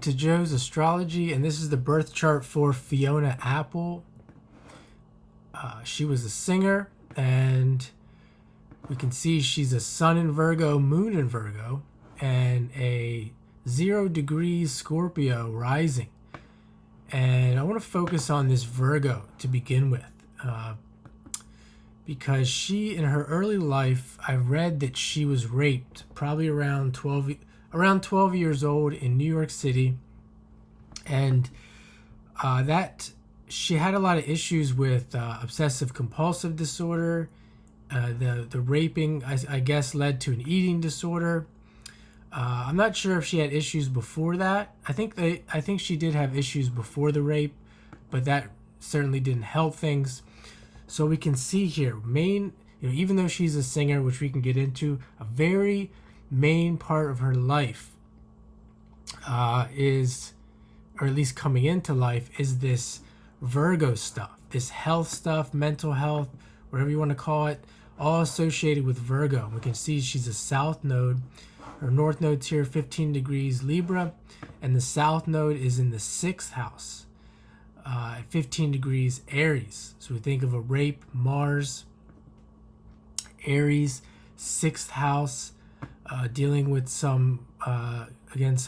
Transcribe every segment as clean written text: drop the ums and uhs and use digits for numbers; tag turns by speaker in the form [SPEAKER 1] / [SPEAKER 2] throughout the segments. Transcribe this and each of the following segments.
[SPEAKER 1] To Joe's Astrology, and this is the birth chart for Fiona Apple. She was a singer, and we can see she's a sun in Virgo, moon in Virgo, and a 0 degrees Scorpio rising. And I want to focus on this Virgo to begin with, because she, in her early life, I read that she was raped probably around 12 years old in New York City, and that she had a lot of issues with obsessive compulsive disorder. The raping, I guess, led to an eating disorder. I'm not sure if she had issues before that. I think she did have issues before the rape, but that certainly didn't help things. So we can see here, even though she's a singer, which we can get into, a very main part of her life is, or at least coming into life, is this Virgo stuff, this health stuff, mental health, whatever you want to call it, all associated with Virgo. We can see she's a south node. Her north node's here, 15 degrees Libra, and the south node is in the 6th house, at 15 degrees Aries. So we think of a rape, Mars, Aries, 6th house, dealing with some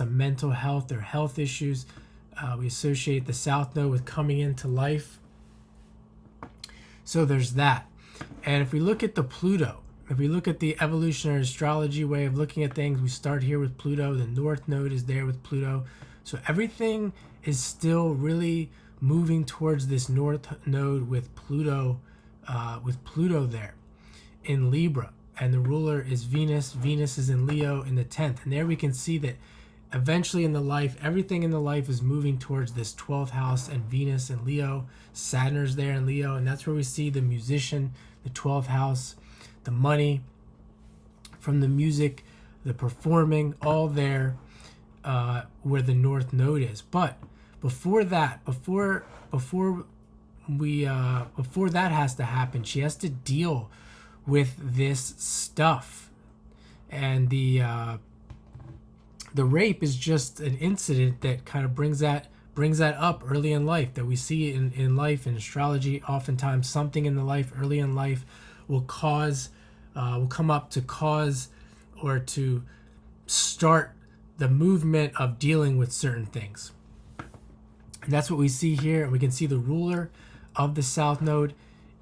[SPEAKER 1] mental health or health issues. We associate the south node with coming into life. So there's that. And if we look at the Pluto, if we look at the evolutionary astrology way of looking at things, we start here with Pluto. The north node is there with Pluto. So everything is still really moving towards this north node with Pluto there in Libra. And the ruler is Venus. Venus is in Leo in the 10th. And there we can see that eventually in the life, everything in the life is moving towards this 12th house and Venus and Leo. Saturn's there in Leo. And that's where we see the musician, the 12th house, the money from the music, the performing, all there where the north node is. But before that, before that has to happen, she has to deal with this stuff. And the rape is just an incident that kind of brings that up early in life, that we see in life in astrology. Oftentimes something in the life early in life will come up to cause or to start the movement of dealing with certain things. And that's what we see here. And we can see the ruler of the south node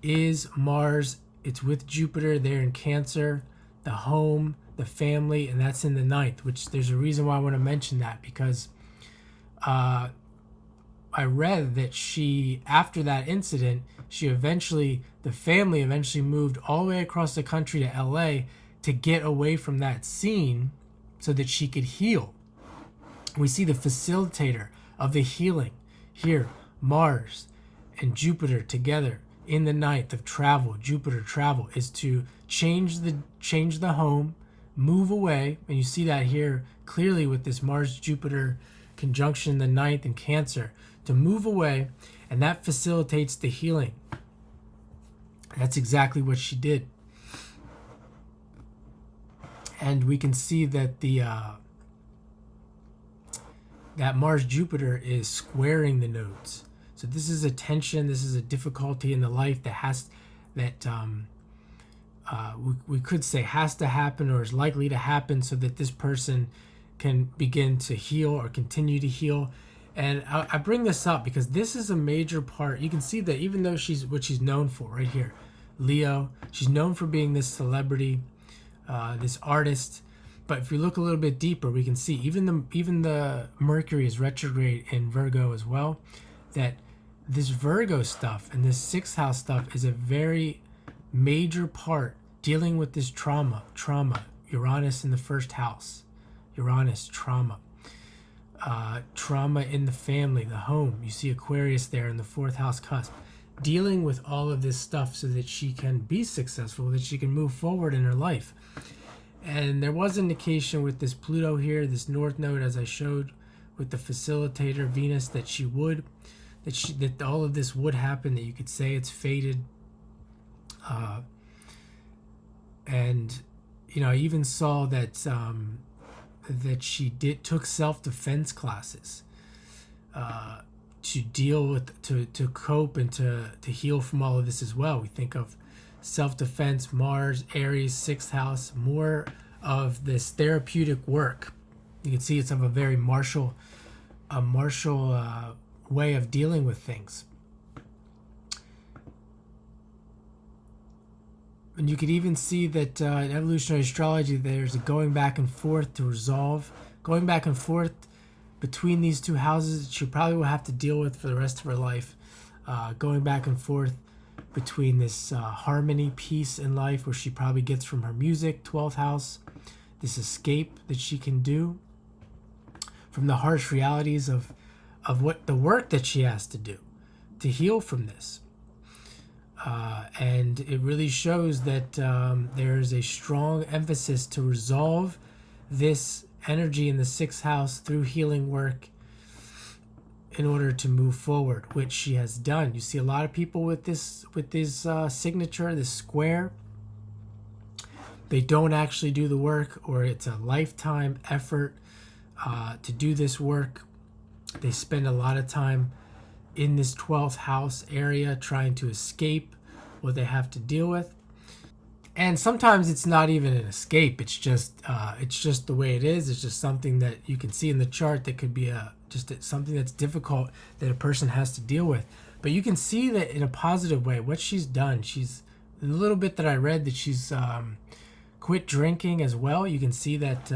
[SPEAKER 1] is Mars. It's with Jupiter there in Cancer, the home, the family, and that's in the 9th, which there's a reason why I want to mention that, because I read that after that incident, the family eventually moved all the way across the country to LA to get away from that scene so that she could heal. We see the facilitator of the healing here, Mars and Jupiter together in the 9th of travel. Jupiter travel is to change the home, move away, and you see that here clearly with this Mars-Jupiter conjunction in the 9th in Cancer, to move away, and that facilitates the healing. That's exactly what she did. And we can see that that Mars-Jupiter is squaring the nodes. So this is a tension, this is a difficulty in the life we could say has to happen or is likely to happen so that this person can begin to heal or continue to heal. And I bring this up because this is a major part. You can see that even though what she's known for right here, Leo, she's known for being this celebrity, this artist. But if we look a little bit deeper, we can see even the Mercury is retrograde in Virgo as well, that this Virgo stuff and this 6th house stuff is a very major part dealing with this trauma. Uranus in the 1st house. Uranus, trauma in the family, the home. You see Aquarius there in the 4th house cusp, dealing with all of this stuff so that she can be successful, that she can move forward in her life. And there was indication with this Pluto here, this north node, as I showed with the facilitator Venus, that all of this would happen, that you could say it's fated. And I even saw that that she took self-defense classes to deal with, to cope and to heal from all of this as well. We think of self-defense, Mars, Aries, sixth house, more of this therapeutic work. You can see it's of a very martial way of dealing with things. And you could even see that in evolutionary astrology, there's a going back and forth to resolve, going back and forth between these two houses that she probably will have to deal with for the rest of her life. Going back and forth between this harmony, peace in life, where she probably gets from her music, 12th house, this escape that she can do from the harsh realities of what the work that she has to do to heal from this. And it really shows that there is a strong emphasis to resolve this energy in the sixth house through healing work in order to move forward, which she has done. You see a lot of people with this signature, this square. They don't actually do the work, or it's a lifetime effort to do this work. They spend a lot of time in this 12th house area trying to escape what they have to deal with. And sometimes it's not even an escape. It's just the way it is. It's just something that you can see in the chart that could be just something that's difficult that a person has to deal with. But you can see that in a positive way. What she's done, she's a little bit that I read that she's quit drinking as well. You can see that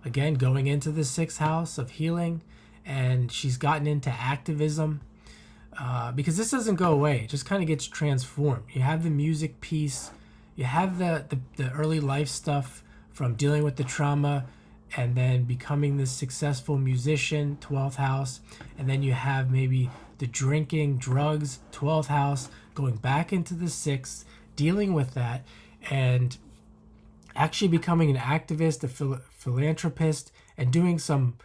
[SPEAKER 1] again, going into the sixth house of healing, and she's gotten into activism. Because this doesn't go away. It just kind of gets transformed. You have the music piece, you have the early life stuff from dealing with the trauma and then becoming this successful musician, 12th house, and then you have maybe the drinking, drugs, 12th house, going back into the 6th, dealing with that, and actually becoming an activist, a philanthropist, and doing some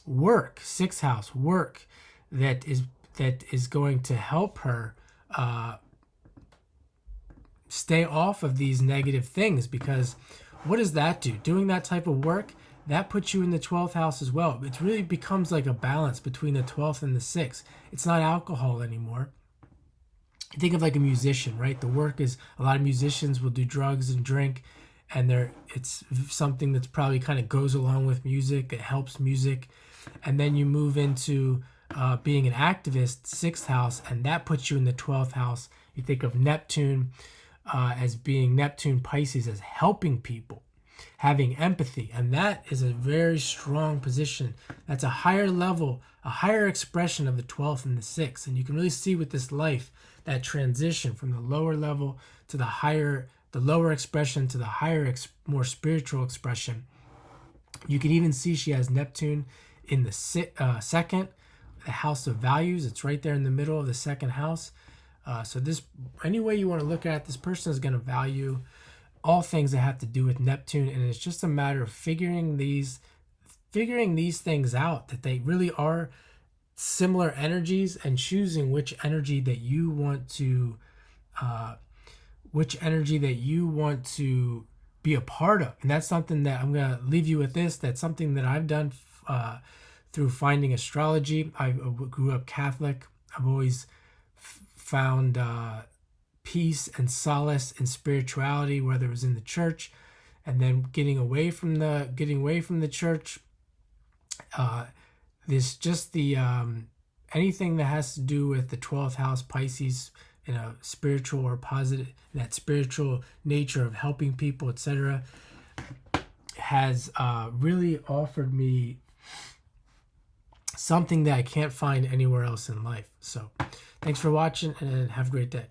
[SPEAKER 1] work, 6th house work, that is going to help her stay off of these negative things. Because what does that do? Doing that type of work, that puts you in the 12th house as well. It really becomes like a balance between the 12th and the 6th. It's not alcohol anymore. Think of like a musician, right? The work is, a lot of musicians will do drugs and drink, and it's something that's probably kind of goes along with music. It helps music. And then you move into being an activist, 6th house, and that puts you in the 12th house. You think of Neptune as being Neptune Pisces, as helping people, having empathy, and that is a very strong position. That's a higher level, a higher expression of the 12th and the 6th. And you can really see with this life that transition from the lower level to the higher, the lower expression to the higher, more spiritual expression. You can even see she has Neptune in the second, the house of values. It's right there in the middle of the second house. So this, any way you want to look at it, this person is going to value all things that have to do with Neptune, and it's just a matter of figuring these things out, that they really are similar energies, and choosing which energy that you want to be a part of. And that's something that I'm going to leave you with this. That's something that I've done through finding astrology. I grew up Catholic. I've always found peace and solace in spirituality, whether it was in the church, and then getting away from the church. Anything that has to do with the 12th house, Pisces, in a spiritual or positive, that spiritual nature of helping people, etc., has really offered me something that I can't find anywhere else in life. So thanks for watching, and have a great day.